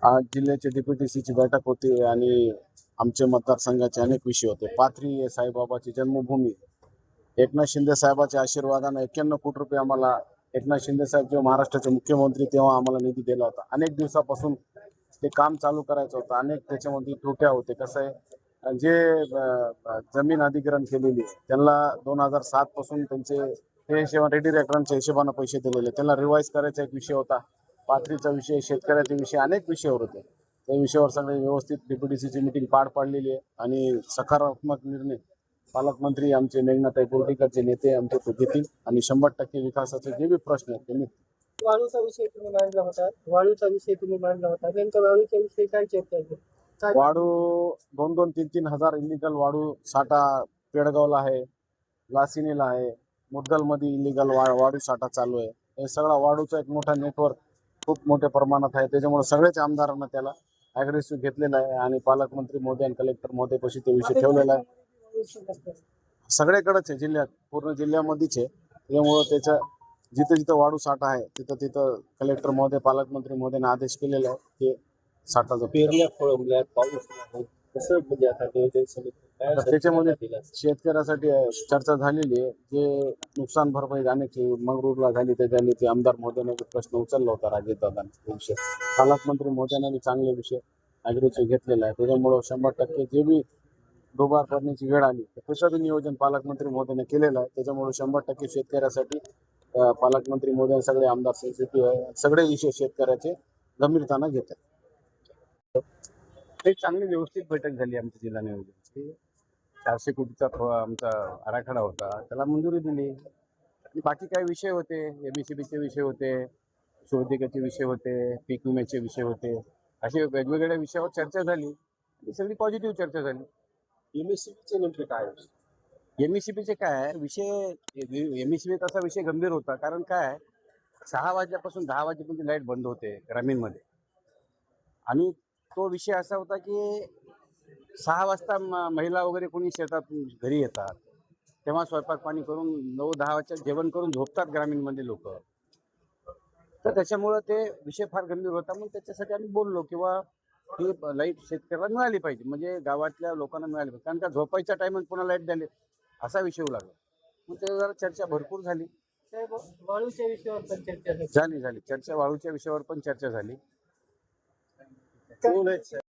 आज जिल्ह्याचे DPTCची बैठक होती आणि आमचे मतदारसंघाचे अनेक विषय होते. पाथरी साईबाबाची जन्मभूमी, एकनाथ शिंदे साहेबाच्या आशीर्वादाने 91 कोटी रुपये आम्हाला एकनाथ शिंदे साहेब जेव्हा महाराष्ट्राचे मुख्यमंत्री तेव्हा आम्हाला निधी दिला होता. अनेक दिवसापासून ते काम चालू करायचं होतं. अनेक त्याच्यामध्ये त्रुट्या होते. कसं आहे, जे जमीन अधिग्रहण केलेली त्यांना 2007 पासून त्यांचे ते रेडी रेकॉर्डच्या हिशोबाने पैसे दिलेले, त्यांना रिवाईज करायचा एक विषय होता. पाथरीचा विषय, शेतकऱ्याचे विषय, अनेक विषयावर होते. त्या विषयावर सगळे व्यवस्थित DPTCची मीटिंग पार पाडलेली आहे आणि सकारात्मक निर्णय पालकमंत्री आमचे मेघनाताई बोर्डीकरचे नेते आमचे घेतील आणि 100% विकासाचे जे बी प्रश्न आहेत ते वाळूचा विषय तुम्ही मांडला होता. नेमका वाळूच्या विषयी काय चर्चा आहे? वाळू 2-2, 3-3 हजार इलिगल वाळू साठा पेडगावला आहे, लासिनीला आहे, मुद्गलमध्ये इलिगल वाळू साठा चालू आहे. हे सगळा वाळूचा एक मोठा नेटवर्क खूप मोठ्या प्रमाणात आहे. त्याच्यामुळे सगळेच आमदारांना त्याला ॲग्रेसिव्ह घेतलेला आहे आणि पालकमंत्री महोदय आणि कलेक्टर महोदयपाशी ते विषय ठेवलेला आहे. सगळीकडेच आहे, जिल्ह्यात पूर्ण जिल्ह्यामध्येच आहे. त्यामुळं त्याच्या जिथं जिथं वाळू साठा आहे तिथं कलेक्टर महोदय पालकमंत्री महोदयाने आदेश केलेला आहे ते साठा पेरण्या खोळंबल्यात, पाऊस नाही, कसं म्हणजे आता नियोजन समिती काय त्याच्यामध्ये शेतकऱ्यासाठी चर्चा झालेली आहे. जे नुकसान भरपाई जाण्याची मंगरूळला झाली ते झाली, ते आमदार महोदयाने प्रश्न उचलला होता राजेशदादांचा विषय. पालकमंत्री महोदयाने चांगले विषय ॲग्रेसिव्ह घेतलेला आहे. त्याच्यामुळं 100% जे बी डोबार करण्याची वेळ आली तर त्याचं बी नियोजन पालकमंत्री महोदयाने केलेलं आहे. त्याच्यामुळे 100% शेतकऱ्यासाठी पालकमंत्री महोदय सगळे आमदार सेन्सिटिव्ह आहे. सगळे विषय शेतकऱ्याचे गंभीरतानं घेतात. एक चांगली व्यवस्थित बैठक झाली आमच्या जिल्हा नियोजनची. 400 कोटीचा आमचा आराखडा होता, त्याला मंजुरी दिली. आणि बाकी काही विषय होते, MSCBचे विषय होते, शोधिकाचे विषय होते, पीक विम्याचे विषय होते. असे वेगवेगळ्या विषयावर चर्चा झाली. ही सगळी पॉझिटिव्ह चर्चा झाली. MSCBचे नेमके काय MSCBचे काय विषय, MSCB असा विषय गंभीर होता. कारण काय, 6 वाजल्यापासून 10 वाजेपर्यंत लाईट बंद होते ग्रामीणमध्ये. आणि तो विषय असा होता की 6 वाजता महिला वगैरे कोणी शेतात घरी येतात, तेव्हा स्वयंपाक पाणी करून 9-10 वाजता जेवण करून झोपतात ग्रामीणमध्ये लोक. तर त्याच्यामुळं ते विषय फार गंभीर होता. मग त्याच्यासाठी आम्ही बोललो किंवा ही लाईट शेतकऱ्याला मिळाली पाहिजे, म्हणजे गावातल्या लोकांना मिळाली पाहिजे. कारण का झोपायच्या टायमात पुन्हा लाईट द्याले असा विषय होऊ लागला. मग ते जरा चर्चा भरपूर झाली. वाळूच्या विषयावर पण चर्चा झाली चर्चा, वाळूच्या विषयावर पण चर्चा झाली.